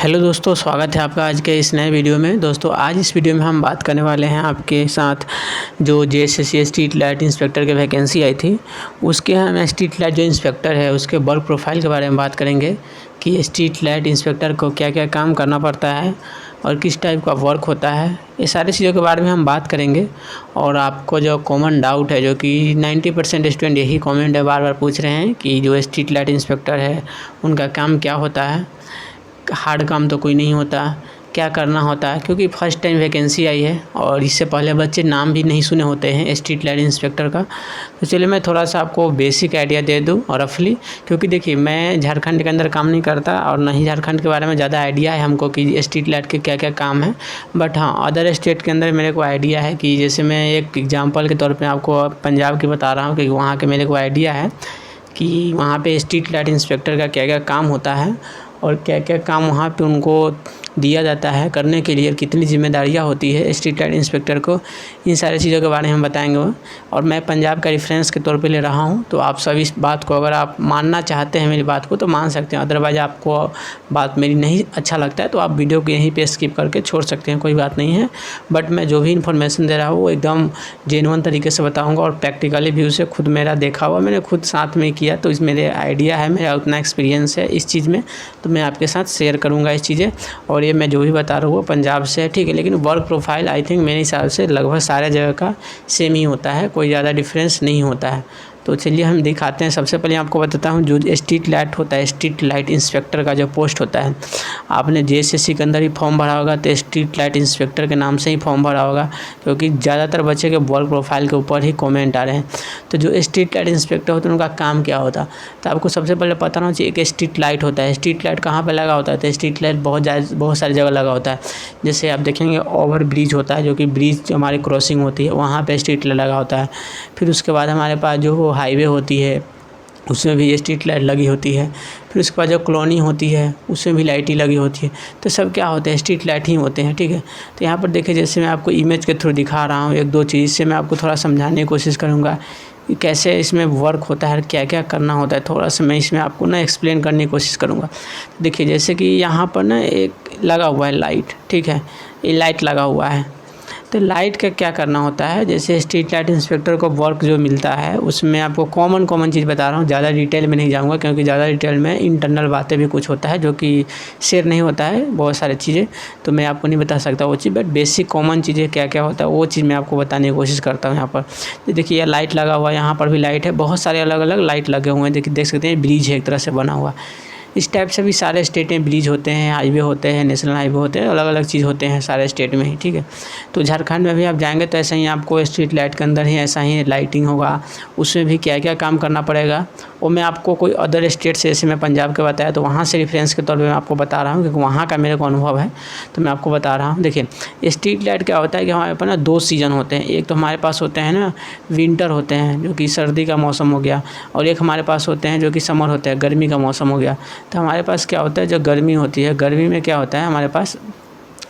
Hello दोस्तों, स्वागत है आपका आज के इस नए वीडियो में। दोस्तों आज इस वीडियो में हम बात करने वाले हैं आपके साथ जो जेएसएससी स्ट्रीट लाइट इंस्पेक्टर की वैकेंसी आई थी, उसके हम स्ट्रीट लाइट जो इंस्पेक्टर है उसके वर्क प्रोफाइल के बारे में बात करेंगे कि स्ट्रीट लाइट इंस्पेक्टर को क्या क्या काम करना पड़ता है और किस टाइप का वर्क होता है। ये सारी चीज़ों के बारे में हम बात करेंगे। और आपको जो कॉमन डाउट है, जो कि 90% स्टूडेंट यही कमेंट है, बार बार पूछ रहे हैं कि जो स्ट्रीट लाइट इंस्पेक्टर है उनका काम क्या होता है। हार्ड काम तो कोई नहीं होता, क्या करना होता है, क्योंकि फ़र्स्ट टाइम वैकेंसी आई है और इससे पहले बच्चे नाम भी नहीं सुने होते हैं स्ट्रीट लाइट इंस्पेक्टर का। तो चलिए मैं थोड़ा सा आपको बेसिक आइडिया दे दूं और रफली, क्योंकि देखिए मैं झारखंड के अंदर काम नहीं करता और ना ही झारखंड के बारे में ज़्यादा आइडिया है हमको कि स्ट्रीट लाइट के क्या क्या काम है। बट हाँ, अदर स्टेट के अंदर मेरे को आइडिया है कि जैसे मैं एक एग्जाम्पल के तौर पर आपको पंजाब की बता रहा हूँ, क्योंकि वहाँ के मेरे को आइडिया है कि वहाँ पे स्ट्रीट लाइट इंस्पेक्टर का क्या क्या काम होता है और क्या क्या काम वहाँ पे उनको दिया जाता है करने के लिए, कितनी जिम्मेदारियाँ होती है स्ट्रीट लाइट इंस्पेक्टर को। इन सारी चीज़ों के बारे में हम बताएंगे। और मैं पंजाब का रेफरेंस के तौर पे ले रहा हूँ, तो आप सभी इस बात को, अगर आप मानना चाहते हैं मेरी बात को तो मान सकते हैं, अदरवाइज़ आपको बात मेरी नहीं अच्छा लगता है तो आप वीडियो को यहीं पे स्किप करके छोड़ सकते हैं, कोई बात नहीं है। बट मैं जो भी इन्फॉर्मेशन दे रहा हूँ वो एकदम जेन्युइन तरीके से बताऊँगा और प्रैक्टिकली व्यू से खुद मेरा देखा हुआ, मैंने खुद साथ में किया, तो इस मेरे आइडिया है, मेरा उतना एक्सपीरियंस है इस चीज़ में, तो मैं आपके साथ शेयर करूँगा इस चीज़ें। और ये मैं जो भी बता रहा हूँ पंजाब से है, ठीक है। लेकिन वर्क प्रोफाइल आई थिंक मेरे हिसाब से लगभग सारे जगह का सेम ही होता है, कोई ज़्यादा डिफरेंस नहीं होता है। तो चलिए हम दिखाते हैं। सबसे पहले आपको बताता हूँ जो स्ट्रीट लाइट होता है, स्ट्रीट लाइट इंस्पेक्टर का जो पोस्ट होता है, आपने जेएसएससी के अंदर ही फॉर्म भरा होगा तो स्ट्रीट लाइट इंस्पेक्टर के नाम से ही फॉर्म भरा होगा, क्योंकि ज़्यादातर बच्चे के वर्क प्रोफाइल के ऊपर ही कमेंट आ रहे हैं। तो जो स्ट्रीट लाइट इंस्पेक्टर होते हैं उनका काम क्या होता है, तो आपको सबसे पहले पता होना चाहिए एक स्ट्रीट लाइट होता है। स्ट्रीट लाइट कहाँ पर लगा होता है, तो स्ट्रीट लाइट बहुत सारी जगह लगा होता है। जैसे आप देखेंगे ओवर ब्रिज होता है, जो कि ब्रिज हमारी क्रॉसिंग होती है, वहाँ पे स्ट्रीट लाइट लगा होता है। फिर उसके बाद हमारे पास जो हाईवे होती है उसमें भी स्ट्रीट लाइट लगी होती है। फिर उसके बाद जो कॉलोनी होती है उसमें भी लाइट ही लगी होती है। तो सब क्या होते हैं, स्ट्रीट लाइट ही होते हैं, ठीक है। तो यहाँ पर देखिए, जैसे मैं आपको इमेज के थ्रू दिखा रहा हूँ, एक दो चीज़ से मैं आपको थोड़ा समझाने की कोशिश करूँगा कि कैसे इसमें वर्क होता है, क्या क्या करना होता है। थोड़ा सा मैं इसमें आपको ना एक्सप्लेन करने की कोशिश करूँगा। देखिए जैसे कि यहाँ पर ना एक लगा हुआ है लाइट, ठीक है, ये लाइट लगा हुआ है। तो लाइट का क्या करना होता है, जैसे स्ट्रीट लाइट इंस्पेक्टर को वर्क जो मिलता है उसमें आपको कॉमन चीज़ बता रहा हूँ, ज़्यादा डिटेल में नहीं जाऊँगा, क्योंकि ज़्यादा डिटेल में इंटरनल बातें भी कुछ होता है जो कि शेयर नहीं होता है, बहुत सारी चीज़ें तो मैं आपको नहीं बता सकता वो चीज़। बट बेसिक कॉमन चीज़ें क्या क्या होता है वो चीज़ मैं आपको बताने की कोशिश करता हूँ। यहाँ पर तो देखिए यह लाइट लगा हुआ है, यहाँ पर भी लाइट है, बहुत सारे अलग अलग लाइट लगे हुए हैं। देखिए देख सकते हैं ब्रिज है एक तरह से बना हुआ। इस टाइप से भी सारे स्टेट में ब्रिज होते हैं, हाईवे होते हैं, नेशनल हाईवे होते हैं, अलग अलग चीज़ होते हैं सारे स्टेट में ही, ठीक है। तो झारखंड में भी आप जाएंगे तो ऐसा ही आपको स्ट्रीट लाइट के अंदर ही ऐसा ही लाइटिंग होगा। उसमें भी क्या क्या काम करना पड़ेगा वो मैं आपको कोई अदर स्टेट से, जैसे मैं पंजाब के बताया तो वहाँ से रेफरेंस के तौर पर मैं आपको बता रहा हूँ, क्योंकि वहाँ का मेरे को अनुभव है तो मैं आपको बता रहा हूँ। देखिए स्ट्रीट लाइट क्या होता है कि हमारे पास ना दो सीज़न होते हैं। एक तो हमारे पास होते हैं ना विंटर होते हैं, जो कि सर्दी का मौसम हो गया, और एक हमारे पास होते हैं जो कि समर होते हैं, गर्मी का मौसम हो गया। तो हमारे पास क्या होता है, जो गर्मी होती है, गर्मी में क्या होता है हमारे पास,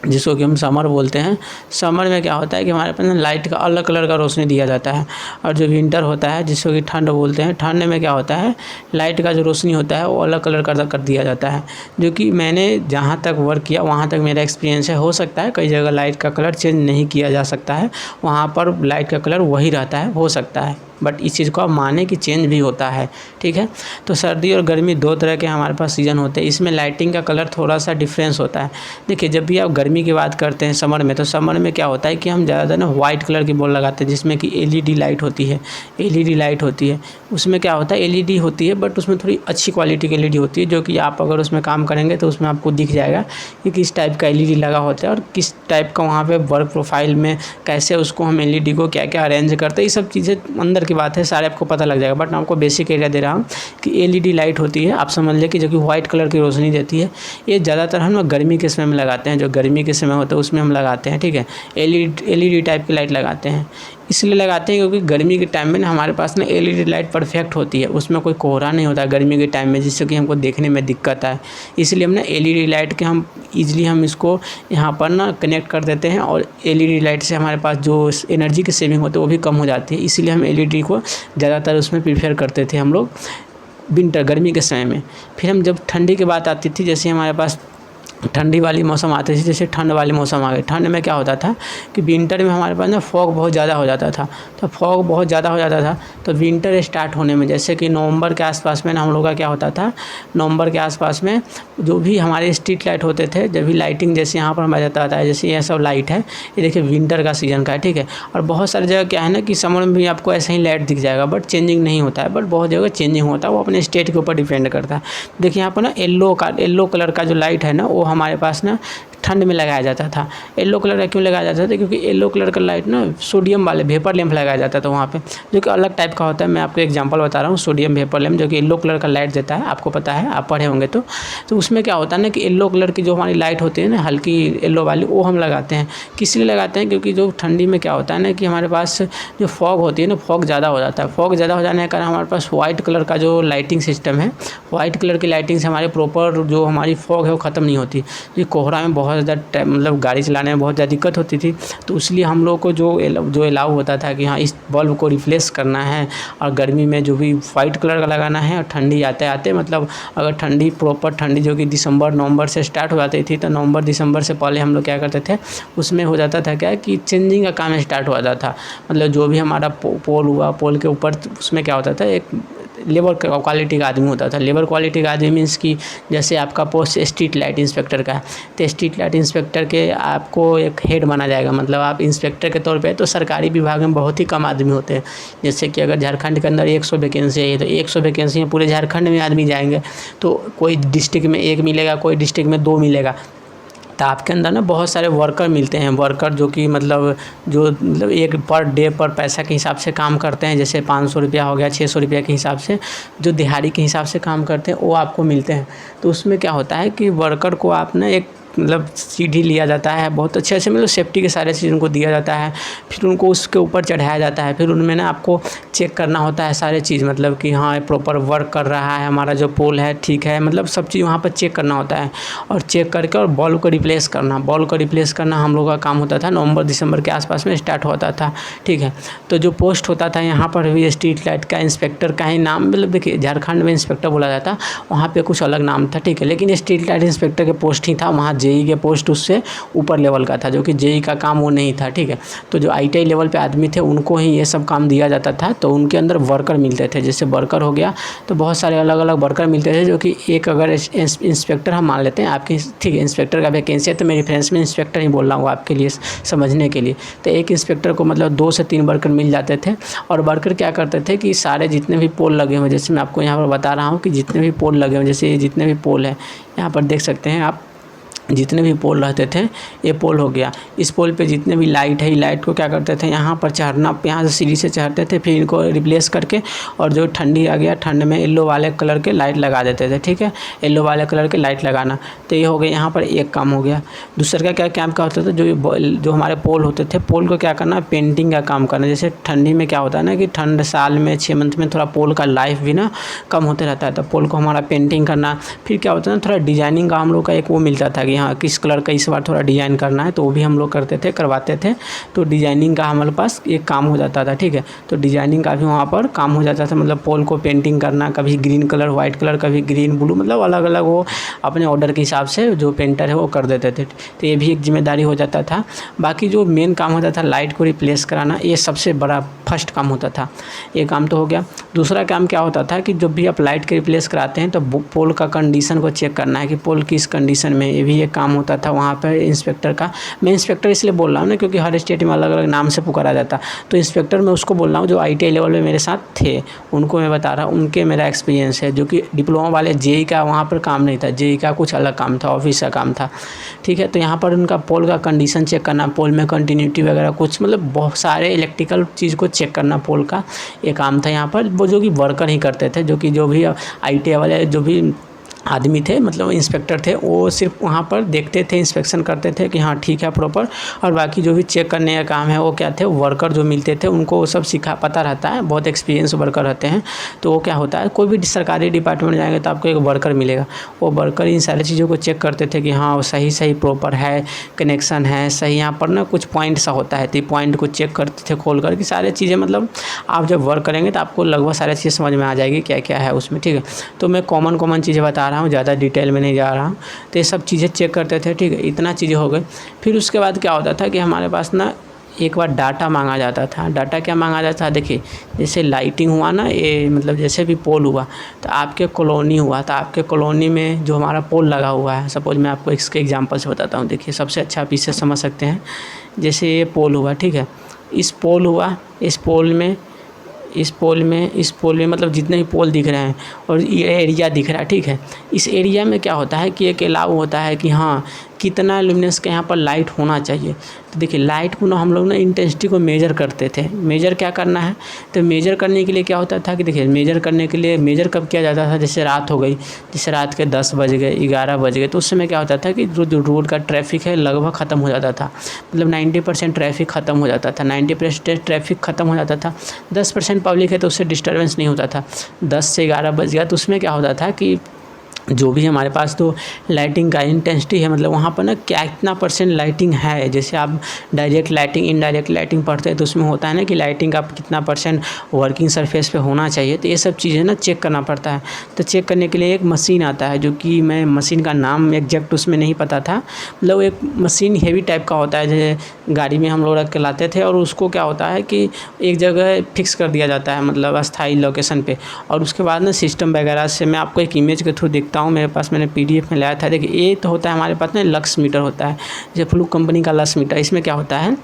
जिसको कि हम समर बोलते हैं, समर में क्या होता है कि हमारे पास लाइट का अलग कलर का रोशनी दिया जाता है। और जो विंटर होता है जिसको कि ठंड बोलते हैं, ठंड में क्या होता है, लाइट का जो रोशनी होता है वो अलग कलर का कर दिया जाता है। जो कि मैंने जहाँ तक वर्क किया वहाँ तक मेरा एक्सपीरियंस है। हो सकता है कई जगह लाइट का कलर चेंज नहीं किया जा सकता है, वहाँ पर लाइट का कलर वही रहता है, हो सकता है, बट इस चीज़ को आप माने कि चेंज भी होता है, ठीक है। तो सर्दी और गर्मी दो तरह के हमारे पास सीज़न होते हैं, इसमें लाइटिंग का कलर थोड़ा सा डिफरेंस होता है। देखिए जब भी आप गर्मी की बात करते हैं समर में, तो समर में क्या होता है कि हम ज़्यादातर ना वाइट कलर की बॉल लगाते हैं, जिसमें कि एलईडी लाइट होती है। एलईडी लाइट होती है, उसमें क्या होता है, एलईडी होती है बट उसमें थोड़ी अच्छी क्वालिटी की एलईडी होती है, जो कि आप अगर उसमें काम करेंगे तो उसमें आपको दिख जाएगा कि किस टाइप का एलईडी लगा होता है और किस टाइप का वहाँ पे वर्क प्रोफाइल में कैसे उसको हम एलईडी को क्या क्या अरेंज करते हैं। ये सब चीज़ें अंदर की बात है, सारे आपको पता लग जाएगा। बट मैं आपको बेसिक एरिया दे रहा हूँ कि एलईडी लाइट होती है, आप समझ लें कि जो कि वाइट कलर की रोशनी देती है। ये ज़्यादातर हम गर्मी के समय में लगाते हैं, जो गर्मी के समय होता है उसमें हम लगाते हैं, ठीक है। एलईडी टाइप की लाइट लगाते हैं, इसलिए लगाते हैं क्योंकि गर्मी के टाइम में ना हमारे पास ना एलईडी लाइट परफेक्ट होती है, उसमें कोई कोहरा नहीं होता गर्मी के टाइम में, जिससे कि हमको देखने में दिक्कत आए। इसलिए हम ना एलईडी लाइट के हम ईजिली हम इसको यहाँ पर ना कनेक्ट कर देते हैं, और एलईडी लाइट से हमारे पास जो एनर्जी की सेविंग होती है वो भी कम हो जाती है। इसीलिए हम एलईडी को ज़्यादातर उसमें प्रीफर करते थे हम लोग विंटर गर्मी के समय में। फिर हम जब ठंडी की बात आती थी, जैसे हमारे पास ठंडी वाली मौसम आती थी, जैसे ठंड वाली मौसम आ गई। ठंड में क्या होता था कि विंटर में हमारे पास ना फॉग बहुत ज़्यादा हो जाता था। तो फॉग बहुत ज़्यादा हो जाता था तो विंटर स्टार्ट होने में, जैसे कि नवंबर के आसपास में ना हम लोग का क्या होता था, नवंबर के आसपास में जो भी हमारे स्ट्रीट लाइट होते थे, जब भी लाइटिंग जैसे यहाँ पर हमारा जाता है, जैसे ये सब लाइट है, ये देखिए विंटर का सीज़न का है, ठीक है। और बहुत सारी जगह क्या है ना कि समर में भी आपको ऐसे ही लाइट दिख जाएगा, बट चेंजिंग नहीं होता है, बट बहुत जगह चेंजिंग होता है, वो अपने स्टेट के ऊपर डिपेंड करता है। देखिए यहाँ पर ना येलो कलर का जो लाइट है ना, वो हमारे पास ना ठंड में लगाया जाता था। येलो कलर का क्यों लगाया जाता था, क्योंकि येलो कलर का लाइट ना सोडियम वाले वेपर लैंप लगाया जाता था वहाँ पे, जो कि अलग टाइप का होता है। मैं आपको एग्जांपल बता रहा हूँ, सोडियम वेपर लैंप जो कि येलो कलर का लाइट देता है, आपको पता है, आप पढ़े होंगे। तो उसमें क्या होता है ना कि येलो कलर की जो हमारी लाइट होती है ना, हल्की येलो वाली, वो हम लगाते हैं। किस लिए लगाते हैं, क्योंकि जो ठंडी में क्या होता है ना कि हमारे पास जो फॉग होती है ना, फॉग ज़्यादा हो जाता है। फॉग ज़्यादा हो जाने के कारण हमारे पास वाइट कलर का जो लाइटिंग सिस्टम है, वाइट कलर की लाइटिंग से हमारे प्रॉपर जो हमारी फॉग है वो ख़त्म नहीं होती। ये कोहरा में बहुत ज़्यादा मतलब गाड़ी चलाने में बहुत ज़्यादा दिक्कत होती थी। तो इसलिए हम लोग को जो अलाउ होता था कि हाँ इस बल्ब को रिप्लेस करना है, और गर्मी में जो भी वाइट कलर का लगाना है, और ठंडी आते आते मतलब अगर ठंडी प्रॉपर ठंडी जो कि दिसंबर नवंबर से स्टार्ट हो जाती थी, तो नवंबर दिसंबर से पहले हम लोग क्या करते थे, उसमें हो जाता था क्या कि चेंजिंग का काम स्टार्ट हो जाता था। मतलब जो भी हमारा पोल हुआ, पोल के ऊपर उसमें क्या होता था, एक लेबर क्वालिटी का आदमी होता था। लेबर क्वालिटी का आदमी मीन्स कि जैसे आपका पोस्ट स्ट्रीट लाइट इंस्पेक्टर का है, तो स्ट्रीट लाइट इंस्पेक्टर के आपको एक हेड माना जाएगा। मतलब आप इंस्पेक्टर के तौर पे, तो सरकारी विभाग में बहुत ही कम आदमी होते हैं। जैसे कि अगर झारखंड के अंदर 100 वैकेंसी है, तो 100 वैकेंसी में पूरे झारखंड में आदमी जाएंगे, तो कोई डिस्ट्रिक्ट में 1 मिलेगा, कोई डिस्ट्रिक्ट में 2 मिलेगा। तो आपके अंदर ना बहुत सारे वर्कर मिलते हैं, वर्कर जो कि मतलब एक पर डे पर पैसा के हिसाब से काम करते हैं। जैसे 500 रुपया हो गया, 600 रुपया के हिसाब से, जो दिहाड़ी के हिसाब से काम करते हैं वो आपको मिलते हैं। तो उसमें क्या होता है कि वर्कर को आप ना एक मतलब सीढ़ी लिया जाता है, बहुत अच्छे से मतलब सेफ्टी के सारे चीज़ उनको दिया जाता है। फिर उनको उसके ऊपर चढ़ाया जाता है, फिर उनमें ना आपको चेक करना होता है सारे चीज़, मतलब कि हाँ प्रॉपर वर्क कर रहा है, हमारा जो पोल है ठीक है, मतलब सब चीज़ वहाँ पर चेक करना होता है। और चेक करके और बल्ब को रिप्लेस करना हम लोग का काम होता था। नवंबर दिसंबर के आसपास में स्टार्ट होता था, ठीक है। तो जो पोस्ट होता था यहाँ पर भी स्ट्रीट लाइट का इंस्पेक्टर का ही नाम, मतलब देखिए झारखंड में इंस्पेक्टर बोला जाता, वहाँ पे कुछ अलग नाम था, ठीक है। लेकिन स्ट्रीट लाइट इंस्पेक्टर के पोस्ट ही था, वहाँ जेई के पोस्ट उससे ऊपर लेवल का था, जो कि जेई का काम वो नहीं था, ठीक है। तो जो आईटीआई लेवल पे आदमी थे उनको ही ये सब काम दिया जाता था। तो उनके अंदर वर्कर मिलते थे, जैसे वर्कर हो गया तो बहुत सारे अलग अलग वर्कर मिलते थे, जो कि एक अगर इंस्पेक्टर हम मान लेते हैं आपकी, ठीक है, इंस्पेक्टर का वैकेंसी है, तो मैं रेफरेंस में इंस्पेक्टर ही बोल रहा हूँ आपके लिए समझने के लिए। तो एक इंस्पेक्टर को मतलब 2 से 3 वर्कर मिल जाते थे। और वर्कर क्या करते थे कि सारे जितने भी पोल लगे हुए, जैसे मैं आपको यहाँ पर बता रहा हूँ कि जितने भी पोल लगे हुए, जैसे ये जितने भी पोल है यहाँ पर देख सकते हैं आप, जितने भी पोल रहते थे, ये पोल हो गया, इस पोल पे जितने भी लाइट है, लाइट को क्या करते थे, यहाँ पर चढ़ना, यहाँ से सीढ़ी से चढ़ते थे, फिर इनको रिप्लेस करके, और जो ठंडी आ गया, ठंड में येलो वाले कलर के लाइट लगा देते थे, ठीक है, येलो वाले कलर के लाइट लगाना। तो ये हो गया, यहाँ पर एक काम हो गया। दूसरा का क्या काम का होता था, जो हमारे पोल होते थे, पोल को क्या करना, पेंटिंग का काम करना। जैसे ठंडी में क्या होता है ना कि ठंड साल में 6 मंथ में थोड़ा पोल का लाइफ भी ना कम होते रहता है, तो पोल को हमारा पेंटिंग करना। फिर क्या होता है ना, थोड़ा डिजाइनिंग का हम लोग का एक वो मिलता था कि हाँ किस कलर का इस बार थोड़ा डिज़ाइन करना है, तो वो भी हम लोग करते थे, करवाते थे। तो डिज़ाइनिंग का हमारे पास एक काम हो जाता था, ठीक है। तो डिज़ाइनिंग का भी वहाँ पर काम हो जाता था, मतलब पोल को पेंटिंग करना, कभी ग्रीन कलर, वाइट कलर, कभी ग्रीन ब्लू, मतलब अलग अलग वो अपने ऑर्डर के हिसाब से जो पेंटर है वो कर देते थे। तो ये भी एक जिम्मेदारी हो जाता था। बाकी जो मेन काम होता था लाइट को रिप्लेस कराना, ये सबसे बड़ा फर्स्ट काम होता था। ये काम तो हो गया। दूसरा काम क्या होता था कि जब भी आप लाइट के रिप्लेस कराते हैं तो पोल का कंडीशन को चेक करना है कि पोल किस कंडीशन में, ये भी एक काम होता था वहाँ पर इंस्पेक्टर का। मैं इंस्पेक्टर इसलिए बोल रहा हूँ ना क्योंकि हर स्टेट में अलग अलग नाम से पुकारा जाता। तो इंस्पेक्टर मैं उसको बोल रहा हूँ जो आईटीआई लेवल में मेरे साथ थे, उनको मैं बता रहा हूँ, उनके मेरा एक्सपीरियंस है। जो कि डिप्लोमा वाले जेई का वहाँ पर काम नहीं था, जेई का कुछ अलग काम था, ऑफिस का काम था, ठीक है। तो यहाँ पर उनका पोल का कंडीशन चेक करना, पोल में कंटिन्यूटी वगैरह कुछ, मतलब बहुत सारे इलेक्ट्रिकल चीज़ को चेक करना पोल का ये काम था यहाँ पर। वो जो कि वर्कर ही करते थे, जो भी आईटीआई वाले जो भी आदमी थे, मतलब इंस्पेक्टर थे, वो सिर्फ वहाँ पर देखते थे, इंस्पेक्शन करते थे कि हाँ ठीक है प्रॉपर। और बाकी जो भी चेक करने का काम है वो क्या थे, वर्कर जो मिलते थे उनको वो सब पता रहता है, बहुत एक्सपीरियंस वर्कर रहते हैं। तो वो क्या होता है, कोई भी सरकारी डिपार्टमेंट जाएंगे तो आपको एक वर्कर मिलेगा, वो वर्कर इन सारी चीज़ों को चेक करते थे कि हाँ वो सही प्रॉपर है, कनेक्शन है सही। यहाँ पर ना कुछ पॉइंट सा होता है, तो पॉइंट को चेक करते थे खोल कर कि सारी चीज़ें, मतलब आप जब वर्क करेंगे तो आपको लगभग सारी चीज़ें समझ में आ जाएगी क्या क्या है उसमें, ठीक है। तो मैं कॉमन चीज़ें बता रहा हूँ, ज़्यादा डिटेल में नहीं जा रहा हूँ। तो ये सब चीज़ें चेक करते थे, ठीक है, इतना चीज़ें हो गई। फिर उसके बाद क्या होता था कि हमारे पास ना एक बार डाटा मांगा जाता था। डाटा क्या मांगा जाता था, देखिए जैसे लाइटिंग हुआ ना, ये मतलब जैसे भी पोल हुआ, तो आपके कॉलोनी हुआ, तो आपके कॉलोनी में जो हमारा पोल लगा हुआ है, सपोज मैं आपको इसके एग्जांपल से बताता हूँ। देखिए सबसे अच्छा आप इससे समझ सकते हैं। जैसे ये पोल हुआ, ठीक है, इस पोल हुआ, इस पोल में मतलब जितने भी पोल दिख रहे हैं और ये एरिया दिख रहा है, ठीक है। इस एरिया में क्या होता है कि एक अलाउ होता है कि हाँ कितना लुमिनेंस का यहाँ पर लाइट होना चाहिए। तो देखिए लाइट को ना हम लोग ना इंटेंसिटी को मेजर करते थे। मेजर क्या करना है, तो मेजर करने के लिए क्या होता था कि देखिए मेजर करने के लिए मेजर कब किया जाता था, जैसे रात हो गई, जैसे रात के 10 बज गए, 11 बज गए, तो उस समय क्या होता था कि जो रोड का ट्रैफिक है लगभग ख़त्म हो जाता था। मतलब 90% ट्रैफिक ख़त्म हो जाता था, 90% ट्रैफिक ख़त्म हो जाता था। 10% पब्लिक है तो उससे डिस्टर्बेंस नहीं होता था। 10 से 11 बज गया तो उसमें क्या होता था कि जो भी हमारे पास तो लाइटिंग का इंटेंसिटी है, मतलब वहाँ पर ना क्या कितना परसेंट लाइटिंग है। जैसे आप डायरेक्ट लाइटिंग, इनडायरेक्ट लाइटिंग पढ़ते हैं तो उसमें होता है ना कि लाइटिंग का कितना परसेंट वर्किंग सरफेस पे होना चाहिए। तो ये सब चीज़ें ना चेक करना पड़ता है। तो चेक करने के लिए एक मशीन आता है, जो कि मैं मशीन का नाम एग्जैक्ट उसमें नहीं पता था। मतलब एक मशीन हेवी टाइप का होता है, जैसे गाड़ी में हम लोग रख के लाते थे, और उसको क्या होता है कि एक जगह फिक्स कर दिया जाता है, मतलब अस्थायी लोकेशन पे। और उसके बाद ना सिस्टम वगैरह से मैं आपको एक इमेज के थ्रू दिखता हूँ। मेरे पास मैंने PDF में लाया था। देखिए ये तो होता है हमारे पास ना लक्स मीटर होता है, जैसे फ्लूक कंपनी का लक्स मीटर। इसमें क्या होता है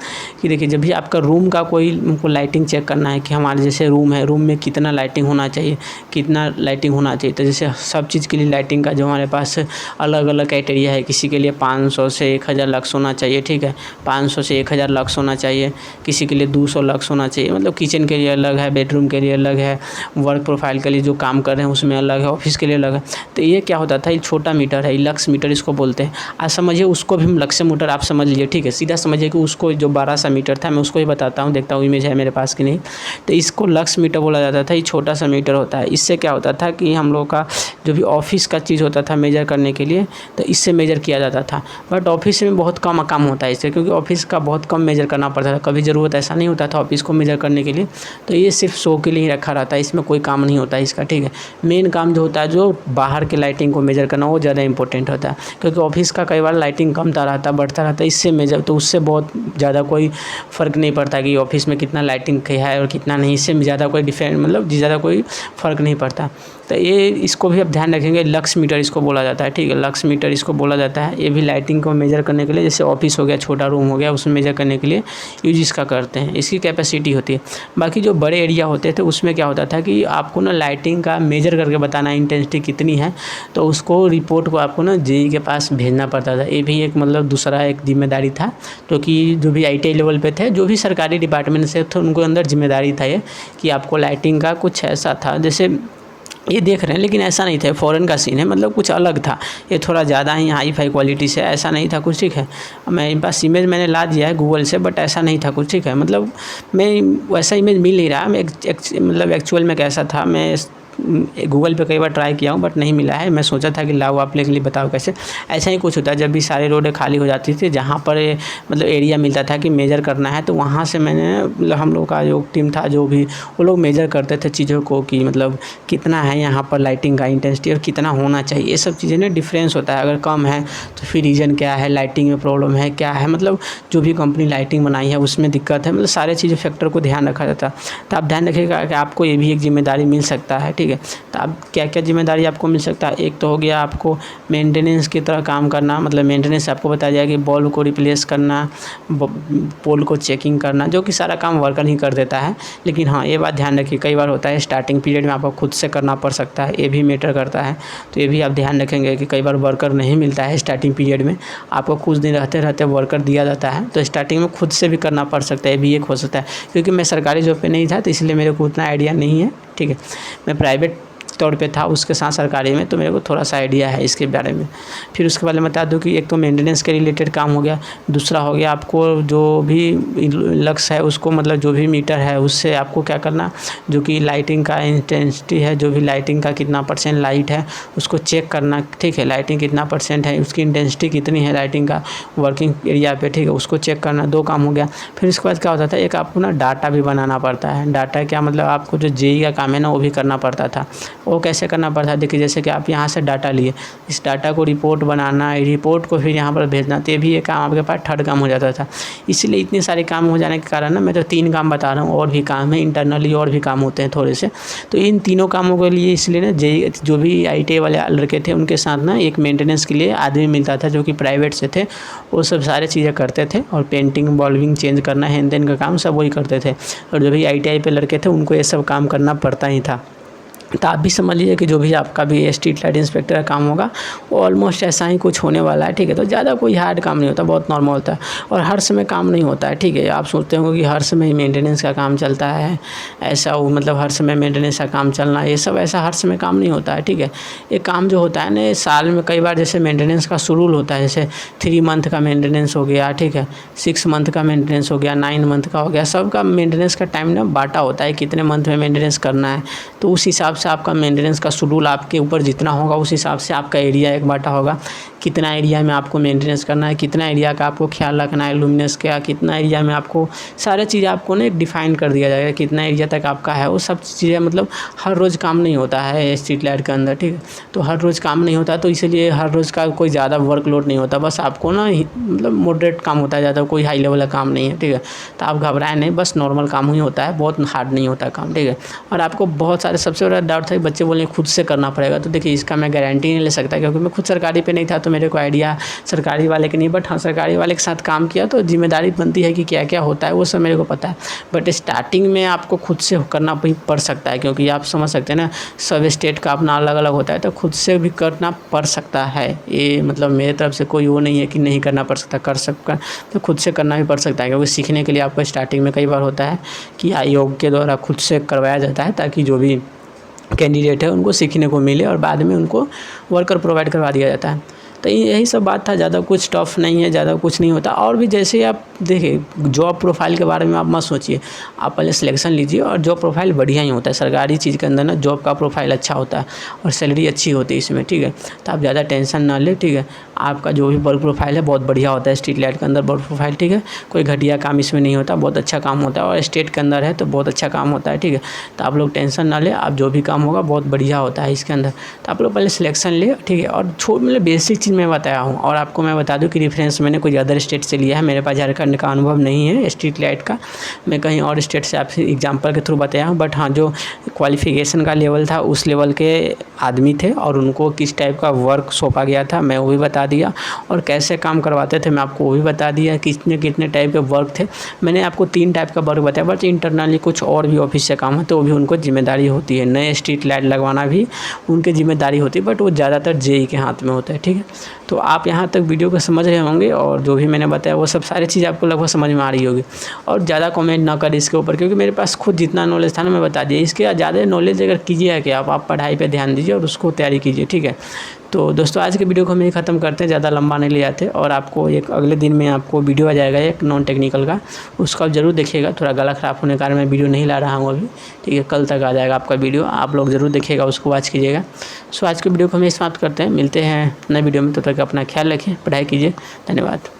कि देखिए जब भी आपका रूम का कोई हमको लाइटिंग चेक करना है कि हमारे जैसे रूम है, रूम में कितना लाइटिंग होना चाहिए, कितना लाइटिंग होना चाहिए। तो जैसे सब चीज़ के लिए लाइटिंग का जो हमारे पास अलग अलग क्राइटेरिया है। किसी के लिए 500 से 1000 लक्स होना चाहिए, ठीक है, 500 से 1000 लक्स होना चाहिए। किसी के लिए 200 लक्स होना चाहिए। मतलब किचन के लिए अलग है, बेडरूम के लिए अलग है, वर्क प्रोफाइल के लिए जो काम कर रहे हैं उसमें अलग है, ऑफिस के लिए अलग है। तो ये क्या होता था, ये छोटा मीटर है, लक्स मीटर इसको बोलते हैं। आज समझिए उसको भी हम लक्स मीटर आप समझ लीजिए, ठीक है। सीधा समझिए कि उसको जो बड़ा सा मीटर था, मैं उसको ही बताता हूँ, देखता हूँ इमेज है मेरे पास कि नहीं। तो इसको लक्स मीटर बोला जाता था। ये छोटा सा मीटर होता है। इससे क्या होता था कि हम लोग का जो भी ऑफिस का चीज़ होता था मेजर करने के लिए, तो इससे मेजर किया जाता था। बट ऑफिस में बहुत कम काम होता है इससे, क्योंकि ऑफिस का बहुत कम मेजर करना पड़ता था। कभी ज़रूरत ऐसा नहीं होता था ऑफिस को मेजर करने के लिए। तो ये सिर्फ शो के लिए ही रखा रहता है, इसमें कोई काम नहीं होता है इसका, ठीक है। मेन काम जो होता है, जो बाहर के लाइटिंग को मेजर करना, वो ज़्यादा इंपॉर्टेंट होता है। क्योंकि ऑफिस का कई बार लाइटिंग कमता रहता, बढ़ता रहता है, इससे मेजर, तो उससे बहुत ज़्यादा कोई फ़र्क नहीं पड़ता कि ऑफिस में कितना लाइटिंग है और कितना नहीं। इससे ज़्यादा कोई डिफरेंट, मतलब ज़्यादा कोई फ़र्क नहीं पड़ता। तो ये इसको भी आप ध्यान रखेंगे, लक्स मीटर इसको बोला जाता है, ठीक है। लक्स मीटर इसको बोला जाता है। ये भी लाइटिंग को मेजर करने के लिए, जैसे ऑफिस हो गया, छोटा रूम हो गया, उसमें मेजर करने के लिए यूज इसका करते हैं। इसकी कैपेसिटी होती है। बाकी जो बड़े एरिया होते थे उसमें क्या होता था कि आपको ना लाइटिंग का मेजर करके बताना है इंटेंसिटी कितनी है, तो उसको रिपोर्ट को आपको ना जेई के पास भेजना पड़ता था। ये भी एक मतलब दूसरा एक जिम्मेदारी था, क्योंकि जो भी ITI लेवल पे थे, जो भी सरकारी डिपार्टमेंट से थे, उनको अंदर जिम्मेदारी था ये कि आपको लाइटिंग का कुछ ऐसा था। जैसे ये देख रहे हैं, लेकिन ऐसा नहीं था, फ़ॉरेन का सीन है, मतलब कुछ अलग था। ये थोड़ा ज़्यादा ही हाई फाई क्वालिटी से, ऐसा नहीं था कुछ, ठीक है। मेरे पास इमेज मैंने ला दिया है गूगल से, बट ऐसा नहीं था कुछ, ठीक है। मतलब मैं वैसा इमेज मिल नहीं रहा, मैं मतलब एक्चुअल में कैसा था, मैं गूगल पे कई बार ट्राई किया हूँ बट नहीं मिला है। मैं सोचा था कि लाओ आप लोग के लिए बताओ कैसे। ऐसा ही कुछ होता है, जब भी सारी रोडें खाली हो जाती थी, जहाँ पर मतलब एरिया मिलता था कि मेजर करना है, तो वहाँ से मैंने मतलब हम लोग का जो टीम था, जो भी वो लोग मेजर करते थे चीज़ों को कि मतलब कितना है यहाँ पर लाइटिंग का इंटेंसिटी और कितना होना चाहिए। ये सब चीज़ें ना डिफरेंस होता है। अगर कम है तो फिर रीज़न क्या है, लाइटिंग में प्रॉब्लम है क्या है, मतलब जो भी कंपनी लाइटिंग बनाई है उसमें दिक्कत है, मतलब सारे चीज़ें फैक्टर को ध्यान रखा जाता है। तो आप ध्यान रखिएगा कि आपको ये भी एक जिम्मेदारी मिल सकता है, ठीक है। तो अब क्या क्या जिम्मेदारी आपको मिल सकता है, एक तो हो गया आपको मेंटेनेंस की तरह काम करना। मतलब मेंटेनेंस आपको बताया जाएगा कि बल्ब को रिप्लेस करना, पोल को चेकिंग करना, जो कि सारा काम वर्कर ही कर देता है। लेकिन हाँ, ये बात ध्यान रखिए, कई बार होता है स्टार्टिंग पीरियड में आपको खुद से करना पड़ सकता है, ये भी मैटर करता है। तो ये भी आप ध्यान रखेंगे कि कई बार वर्कर नहीं मिलता है स्टार्टिंग पीरियड में, आपको कुछ दिन रहते रहते वर्कर दिया जाता है, तो स्टार्टिंग में खुद से भी करना पड़ सकता है, ये भी एक हो सकता है। क्योंकि मैं सरकारी जॉब पे नहीं था, तो इसलिए मेरे को उतना आइडिया नहीं है, ठीक है। मैं प्राइवेट तौर पे था, उसके साथ सरकारी में, तो मेरे को थोड़ा सा आइडिया है इसके बारे में। फिर उसके बाद मैं बता दूं कि एक तो मेंटेनेंस के रिलेटेड काम हो गया, दूसरा हो गया आपको जो भी लक्स है उसको, मतलब जो भी मीटर है उससे आपको क्या करना, जो कि लाइटिंग का इंटेंसिटी है, जो भी लाइटिंग का कितना % लाइट है उसको चेक करना, ठीक है। लाइटिंग कितना % है, उसकी इंटेंसिटी कितनी है लाइटिंग का वर्किंग एरिया पे, ठीक है, उसको चेक करना। 2 काम हो गया। फिर उसके बाद क्या होता था, एक आपको ना डाटा भी बनाना पड़ता है। डाटा क्या मतलब, आपको जो जेई का काम है ना वो भी करना पड़ता था। वो कैसे करना पड़ता है, देखिए जैसे कि आप यहाँ से डाटा लिए, इस डाटा को रिपोर्ट बनाना, रिपोर्ट को फिर यहाँ पर भेजना, तो ये भी एक काम आपके पास थर्ड काम हो जाता था। इसलिए इतने सारे काम हो जाने के कारण ना मैं तो 3 काम बता रहा हूँ, और भी काम है इंटरनली, और भी काम होते हैं थोड़े से। तो इन तीनों कामों के लिए इसलिए ना जो भी ITI वाले लड़के थे उनके साथ ना एक मेंटेनेंस के लिए आदमी मिलता था जो कि प्राइवेट से थे। वो सब सारे चीज़ें करते थे, और पेंटिंग बॉल्विंग चेंज करना हैन दैन का काम सब वही करते थे। और जो भी ITI पे लड़के थे उनको ये सब काम करना पड़ता ही था। तो आप भी समझ लीजिए कि जो भी आपका भी स्ट्रीट लाइट इंस्पेक्टर का काम होगा वो ऑलमोस्ट ऐसा ही कुछ होने वाला है, ठीक है। तो ज़्यादा कोई हार्ड काम नहीं होता, बहुत नॉर्मल होता है, और हर समय काम नहीं होता है, ठीक है। आप सोचते होंगे कि हर समय मेंटेनेंस का काम चलता है, ऐसा वो मतलब हर समय मेंटेनेंस का काम चलना, ये सब ऐसा हर समय काम नहीं होता है, ठीक है। ये काम जो होता है ना साल में कई बार, जैसे मेंटेनेंस का शेड्यूल होता है, जैसे 3 मंथ का मेंटेनेंस हो गया, ठीक है, 6 मंथ का मेंटेनेंस हो गया, 9 मंथ का हो गया, सबका मेंटेनेंस का टाइम ना बांटा होता है, कितने मंथ में मेंटेनेंस करना है। तो उस हिसाब से आपका मेंटेनेंस का शेड्यूल आपके ऊपर जितना होगा उस हिसाब से आपका एरिया एक बांटा होगा, कितना एरिया में आपको मेंटेनेंस करना है, कितना एरिया का आपको ख्याल रखना है लुमिनस का, कितना एरिया में आपको सारे चीज़ें आपको ना डिफाइन कर दिया जाएगा, कितना एरिया तक आपका है। वो सब चीज़ें मतलब हर रोज़ काम नहीं होता है स्ट्रीट लाइट के अंदर, ठीक है। तो हर रोज़ काम नहीं होता, तो इसलिए हर रोज़ का कोई ज़्यादा वर्कलोड नहीं होता, बस आपको ना मतलब मॉडरेट काम होता है, ज़्यादा कोई हाई लेवल का काम नहीं है, ठीक है। तो आप घबराएं नहीं, बस नॉर्मल काम ही होता है, बहुत हार्ड नहीं होता काम, ठीक है। और आपको बहुत सारे सबसे बड़ा डाउट था बच्चे बोले खुद से करना पड़ेगा, तो देखिए इसका मैं गारंटी नहीं ले सकता, क्योंकि मैं खुद सरकारी पे नहीं था तो मेरे को आइडिया सरकारी वाले के नहीं, बट हाँ सरकारी वाले के साथ काम किया तो जिम्मेदारी बनती है कि क्या क्या होता है वो सब मेरे को पता है। बट स्टार्टिंग में आपको खुद से करना भी पड़ सकता है, क्योंकि आप समझ सकते हैं ना सब स्टेट का अपना अलग अलग होता है, तो खुद से भी करना पड़ सकता है। ये मतलब मेरे तरफ से कोई वो नहीं है कि नहीं करना पड़ सकता, कर सकता तो खुद से करना भी पड़ सकता है, क्योंकि सीखने के लिए आपको स्टार्टिंग में कई बार होता है कि आयोग के द्वारा खुद से करवाया जाता है, ताकि जो भी कैंडिडेट है उनको सीखने को मिले और बाद में उनको वर्कर प्रोवाइड करवा दिया जाता है। तो यही सब बात था, ज़्यादा कुछ टफ नहीं है, ज़्यादा कुछ नहीं होता। और भी जैसे आप देखिए जॉब प्रोफाइल के बारे में आप मत सोचिए, आप पहले सिलेक्शन लीजिए, और जॉब प्रोफाइल बढ़िया ही होता है सरकारी चीज़ के अंदर ना, जॉब का प्रोफाइल अच्छा होता है और सैलरी अच्छी होती है इसमें, ठीक है। तो आप ज़्यादा टेंशन ना ले, ठीक है। आपका जो भी वर्क प्रोफाइल है बहुत बढ़िया होता है स्ट्रीट लाइट के अंदर वर्क प्रोफाइल, ठीक है। कोई घटिया काम इसमें नहीं होता, बहुत अच्छा काम होता है, और स्टेट के अंदर है तो बहुत अच्छा काम होता है, ठीक है। तो आप लोग टेंशन ना ले, आप जो भी काम होगा बहुत बढ़िया होता है इसके अंदर। तो आप लोग पहले सिलेक्शन ले, ठीक है। और मतलब बेसिक चीज़ मैं बताया हूँ, और आपको मैं बता दूं कि रेफरेंस मैंने कोई अदर स्टेट से लिया है, मेरे पास झारखंड का अनुभव नहीं है स्ट्रीट लाइट का, मैं कहीं और स्टेट से आपसे एग्जांपल के थ्रू बताया हूँ। बट हाँ जो क्वालिफिकेशन का लेवल था उस लेवल के आदमी थे, और उनको किस टाइप का वर्क सौंपा गया था मैं वो भी बता दिया, और कैसे काम करवाते थे मैं आपको वो भी बता दिया, कितने कितने टाइप के वर्क थे। मैंने आपको 3 टाइप का वर्क बताया, बट इंटरनली कुछ और भी ऑफिस से काम है तो वो भी उनको जिम्मेदारी होती है, नए स्ट्रीट लाइट लगवाना भी उनकी जिम्मेदारी होती है, बट वो ज़्यादातर JEE के हाथ में होता है, ठीक है। तो आप यहाँ तक वीडियो को समझ रहे होंगे, और जो भी मैंने बताया वो सब सारी चीज़ आपको लगभग समझ में आ रही होगी। और ज़्यादा कमेंट ना करें इसके ऊपर, क्योंकि मेरे पास खुद जितना नॉलेज था ना मैं बता दिया। इसके ज़्यादा नॉलेज अगर कीजिए कि आप पढ़ाई पे ध्यान दीजिए और उसको तैयारी कीजिए, ठीक है। तो दोस्तों आज के वीडियो को हम यही ख़त्म करते हैं, ज़्यादा लंबा नहीं ले जाते। और आपको एक अगले दिन में आपको वीडियो आ जाएगा एक नॉन टेक्निकल का, उसको आप ज़रूर देखिएगा। थोड़ा गला ख़राब होने के कारण मैं वीडियो नहीं ला रहा हूँ अभी, ठीक है। कल तक आ जाएगा आपका वीडियो, आप लोग ज़रूर देखिएगा, उसको वॉच कीजिएगा। सो आज के वीडियो को हम समाप्त करते हैं, मिलते हैं नए वीडियो में, तब तक अपना ख्याल रखें, पढ़ाई कीजिए। धन्यवाद।